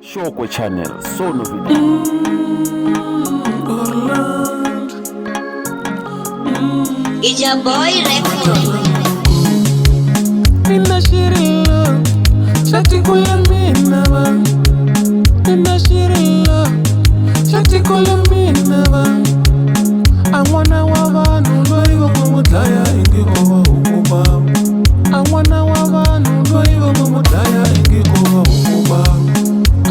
Shokwe Channel, Sono Video. It's your boy Record. Nina shirilla, shati kula minaba. Nina shirilla, shati kula minaba. Angwana wabanu loiva kumudaya ingi owa ukuba. Angwana wabanu loiva kumudaya ingi owa ukuba.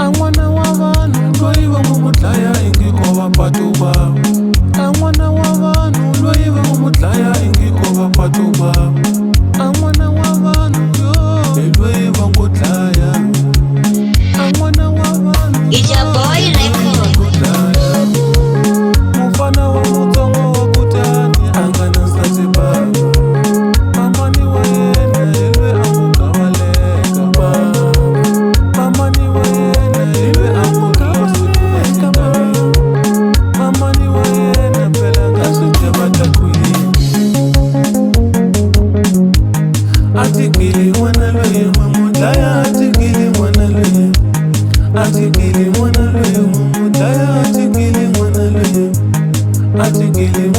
Angwana wabanu loiva kumudaya ingi owa patuba. Angwana wabanu loiva kumudaya ingi owa patuba. Angwana wabanu loiva kumudaya. Angwana wabanu. It's your boy Record. Mufana wa mutongo wa kutani angana sasiba. Mama ni wena ilwe angu kamaleka ba. Mama ni wena ilwe angu kamaleka ba. Mama ni wena pela ngasute batakuyi. Atikili mwana loye mamudaya. Atikili mwana loye. Atikili mwana loye mamudaya. Atikili mwana loye. Atikili